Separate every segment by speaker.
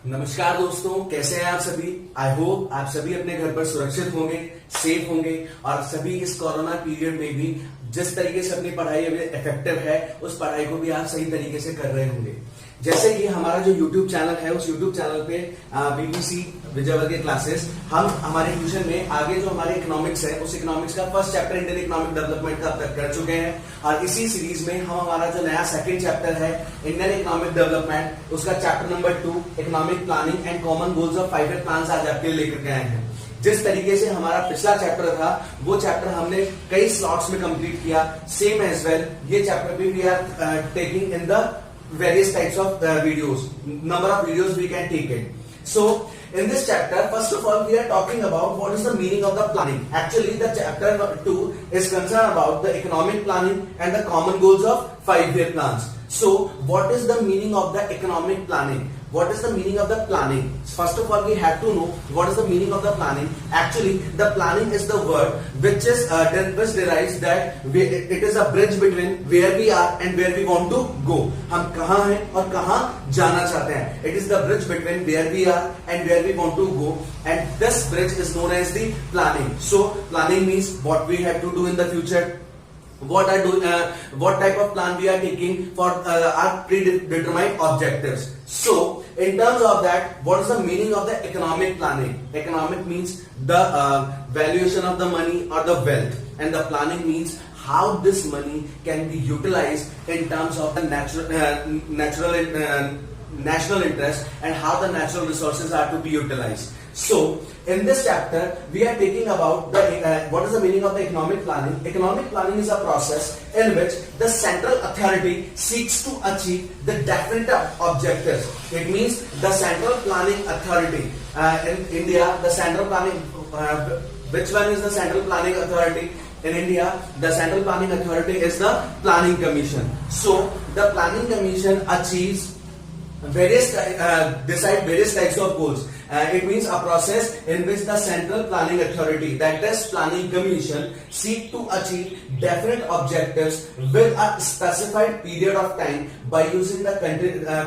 Speaker 1: नमस्कार दोस्तों, कैसे हैं आप सभी। आई होप आप सभी अपने घर पर सुरक्षित होंगे, सेफ होंगे और सभी इस कोरोना पीरियड में भी जिस तरीके से अपनी पढ़ाई अभी इफेक्टिव है उस पढ़ाई को भी आप सही तरीके से कर रहे होंगे। जैसे कि हमारा जो YouTube चैनल है उस YouTube चैनल पे BBC विजयवर्गीय क्लासेस हम हमारे ट्यूशन में आगे जो हमारे इकोनॉमिक्स है उस इकोनॉमिक्स का first chapter Indian economic development का अब तक कर चुके हैं और इसी सीरीज में हम हमारा जो नया सेकंड चैप्टर है इंडियन इकोनॉमिक डेवलपमेंट उसका chapter number 2 economic planning and common goals of 5 year plans आज आपके लिए लेकर के आए हैं। जिस तरीके से हमारा पिछला चैप्टर था वो चैप्टर हमने कई स्लॉट्स में कंप्लीट किया, सेम एज वेल ये चैप्टर भी we are taking in the various types of videos, number of videos we can take it. So in this chapter, first of all we are talking about what is the meaning of the planning. Actually the chapter 2 is concerned about the economic planning and the common goals of 5-year plans. So what is the meaning of the economic planning? What is the meaning of the planning? First of all we have to know what is the meaning of the planning. Actually the planning is the word which is which derives that it is a bridge between where we are and where we want to go. हम कहाँ हैं और कहाँ जाना चाहते हैं. It is the bridge between where we are and where we want to go, and this bridge is known as the planning. So planning means what we have to do in the future, what type of plan we are taking for our predetermined objectives. So in terms of that, what is the meaning of the economic planning? Economic means the valuation of the money or the wealth, and the planning means how this money can be utilized in terms of the national interest and how the natural resources are to be utilized. So in this chapter we are taking about the what is the meaning of the economic planning. Economic planning is a process in which the central authority seeks to achieve the definite objectives. It means the central planning authority in India, the central planning which one is the central planning authority in India? The central planning authority is the Planning Commission. So the Planning Commission achieves decide various types of goals. It means a process in which the central planning authority, that is Planning Commission, seek to achieve definite objectives with a specified period of time by using the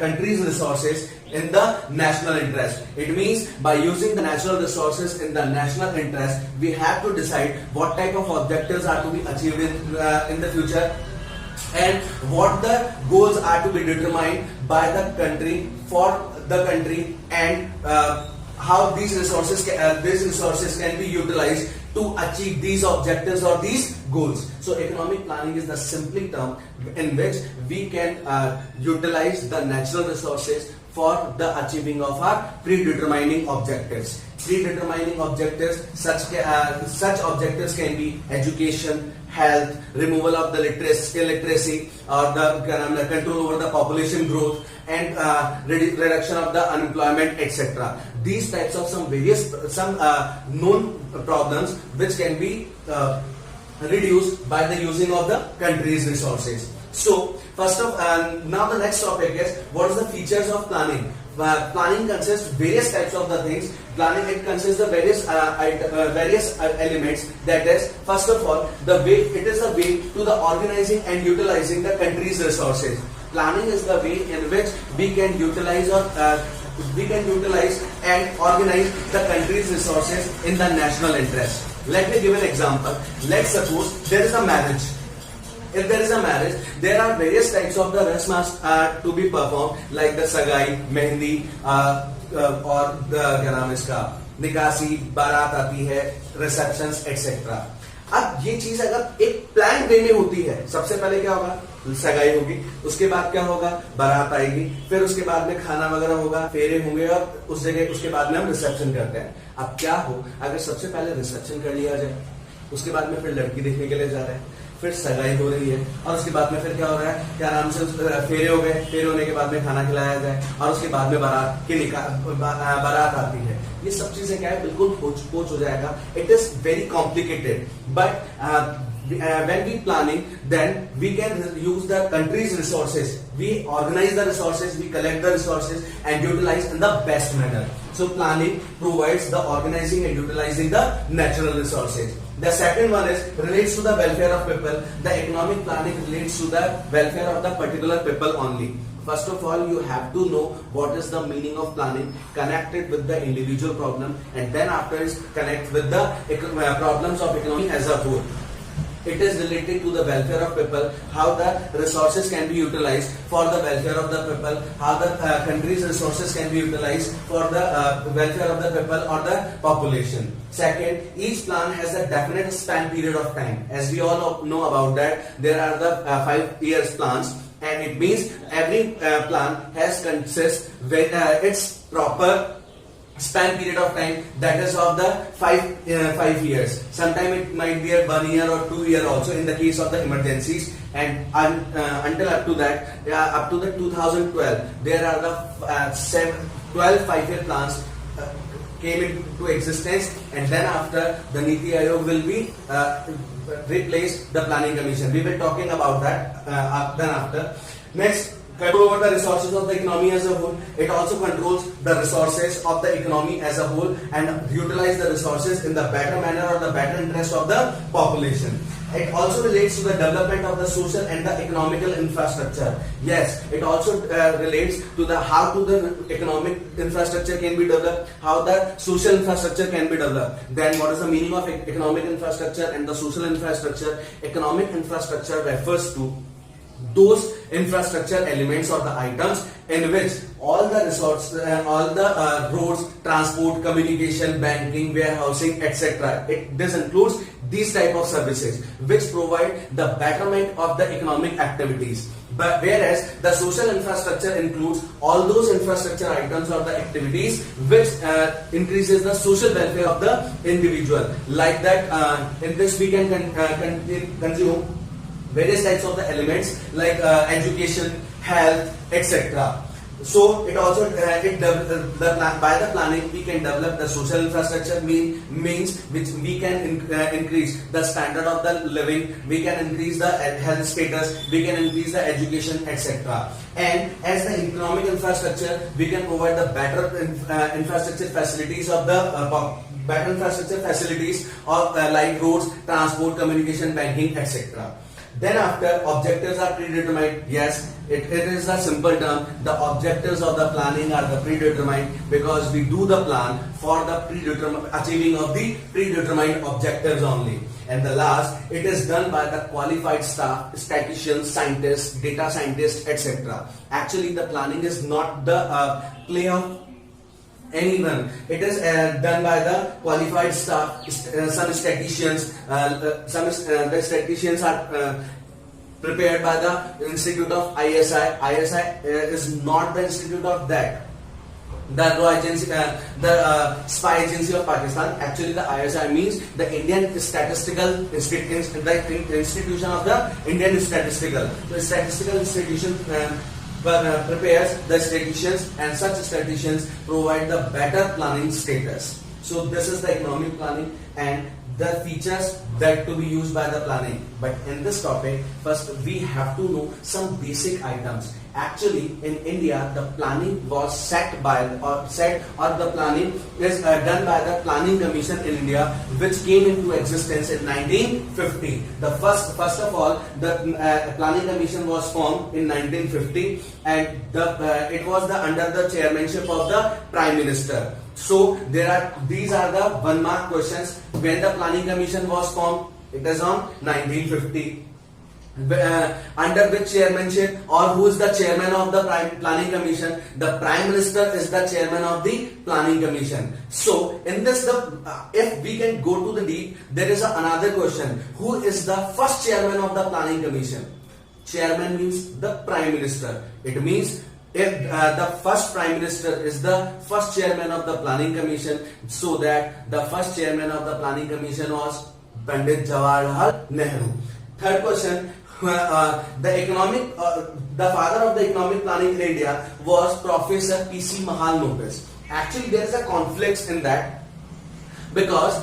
Speaker 1: country's resources in the national interest. It means by using the natural resources in the national interest, we have to decide what type of objectives are to be achieved in the future, and what the goals are to be determined by the country for the country, and how these resources can be utilized to achieve these objectives or these goals. So economic planning is the simple term in which we can utilize the natural resources for the achieving of our predetermining objectives. Predetermining objectives, such objectives can be education, health, removal of the illiteracy, or the control over the population growth, and reduction of the unemployment, etc. These types of some known problems which can be reduced by the using of the country's resources. So first of now the next topic is what is the features of planning. Planning consists various types of the things. Planning, it consists of various elements. That is, first of all, it is the way to the organizing and utilizing the country's resources. Planning is the way in which we can utilize and organize the country's resources in the national interest. Let me give an example. Let's suppose there is a marriage. If there is a marriage, there are various types of the rasms to be performed, like the sagai, mehndi और क्या नाम इसका निकासी, बारात आती है, receptions, etc. अब ये चीज अगर एक प्लान वे में होती है, सबसे पहले क्या होगा, सगाई होगी, उसके बाद क्या होगा, बारात आएगी, फिर उसके बाद में खाना वगैरह होगा, फेरे होंगे और उस जगह उसके बाद में हम रिसेप्शन करते हैं। अब क्या हो, अगर सबसे पहले रिसेप्शन कर लिया जाए, उसके बाद में फिर लड़की देखने के लिए जा रहे हैं, फिर सगाई हो रही है और उसके बाद में फिर क्या हो रहा है, क्या नाम से फेरे हो गए, फेरे होने के बाद में खाना खिलाया जाए और उसके बाद में बारात आती है। ये सब चीजें क्या है, बिल्कुल पोच हो जाएगा। It is very complicated, but when we planning, then we can use the country's resources. We organize the resources, we collect the resources and utilize in the best manner. So planning provides the organizing and utilizing the natural resources. The second one is relates to the welfare of people. The economic planning relates to the welfare of the particular people only. First of all, you have to know what is the meaning of planning, connect it with the individual problem, and then after is connect with the problems of economy as a whole. It is related to the welfare of people, how the resources can be utilized for the welfare of the people, how the country's resources can be utilized for the welfare of the people or the population. Second, each plan has a definite span period of time. As we all know about that, there are the 5 years plans, and it means every plan has consists with its proper span period of time, that is of the 5 years. Sometimes it might be a 1 year or 2 year also in the case of the emergencies. And until up to that, up to the 2012, there are the 12 5-year plans came into existence, and then after the Niti Aayog will be replaced the Planning Commission. We were talking about that then after. Next, control over the resources of the economy as a whole. It also controls the resources of the economy as a whole and utilize the resources in the better manner or the better interest of the population. It also relates to the development of the social and the economical infrastructure. Yes, it also relates to the how to the economic infrastructure can be developed, how the social infrastructure can be developed. Then what is the meaning of economic infrastructure and the social infrastructure? Economic infrastructure refers to those infrastructure elements or the items in which all the resources, all the roads, transport, communication, banking, warehousing, etc. This includes these type of services which provide the betterment of the economic activities. But whereas the social infrastructure includes all those infrastructure items or the activities which increases the social welfare of the individual. Like that, in this we can consume various types of the elements like education, health, etc. So it also by the planning we can develop the social infrastructure means which we can increase the standard of the living, we can increase the health status, we can increase the education, etc. And as the economic infrastructure, we can provide the better infrastructure facilities of the better infrastructure facilities of like roads, transport, communication, banking, etc. Then after, objectives are predetermined. Yes, it is a simple term. The objectives of the planning are the predetermined because we do the plan for the achieving of the predetermined objectives only. And the last, it is done by the qualified staff, statisticians, scientists, data scientists, etc. Actually, the planning is not the play of anyone. It is done by the qualified staff. Some statisticians, the statisticians are prepared by the Institute of ISI. ISI is not the institute of that. The agency, the spy agency of Pakistan. Actually, the ISI means the Indian Statistical Institution, the institution of the Indian Statistical. The statistical institution prepares the statisticians, and such statisticians provide the better planning status. So this is the economic planning and the features that to be used by the planning. But in this topic, first we have to know some basic items. Actually, in India, the planning was set or the planning is done by the Planning Commission in India, which came into existence in 1950. The first of all, the Planning Commission was formed in 1950, and it was under the chairmanship of the Prime Minister. So these are the 1-mark questions. When the Planning Commission was formed, it is on 1950. Under which chairmanship, or who is the chairman of the Planning Commission? The Prime Minister is the chairman of the Planning Commission. So in this, if we can go to the deep, there is another question: who is the first chairman of the Planning Commission? Chairman means the Prime Minister. It means if the first Prime Minister is the first chairman of the Planning Commission, so that the first chairman of the Planning Commission was Pandit Jawaharlal Nehru. Third question. The father of the economic planning in India was Professor P.C. Mahalanobis. Actually, there is a conflict in that because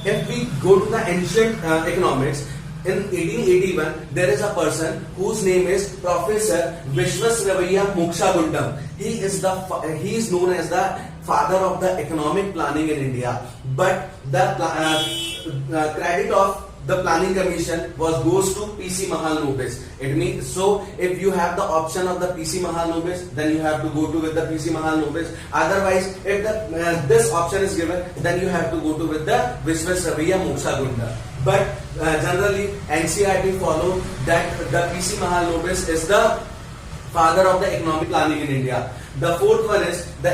Speaker 1: if we go to the ancient economics, in 1881 there is a person whose name is Professor Vishwasravaiya Mokshagundam. He is known as the father of the economic planning in India. But the credit of the planning commission goes to PC Mahalanobis. It means, so if you have the option of the PC Mahalanobis, then you have to go to with the PC Mahalanobis. Otherwise, if this option is given, then you have to go to with the Visvesvaraya Moksha Gunda. But generally NCERT follow that the PC Mahalanobis is the father of the economic planning in India. The fourth one is the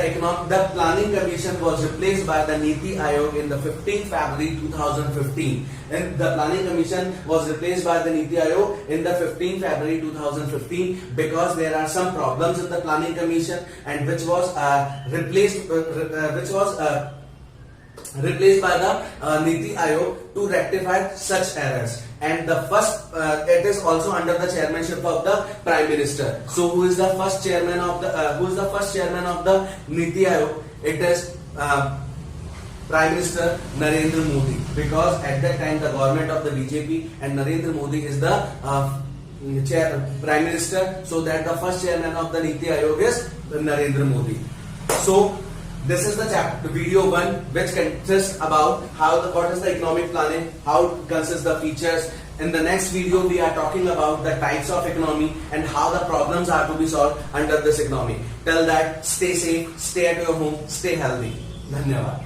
Speaker 1: planning commission was replaced by the Niti Aayog in the 15th February 2015. And the planning commission was replaced by the Niti Aayog in the 15th February 2015 because there are some problems in the planning commission, and which was replaced by the Niti Aayog to rectify such errors. And the first, it is also under the chairmanship of the Prime Minister. So who is the first chairman of the Niti Aayog? It is Prime Minister Narendra Modi, because at that time the government of the BJP and Narendra Modi is the Prime Minister, so that the first chairman of the Niti Aayog is Narendra Modi. So this is the video 1, which consists about what is the economic planning, how it consists the features. In the next video, we are talking about the types of economy and how the problems are to be solved under this economy. Till that, stay safe, stay at your home, stay healthy. Dhanyavad.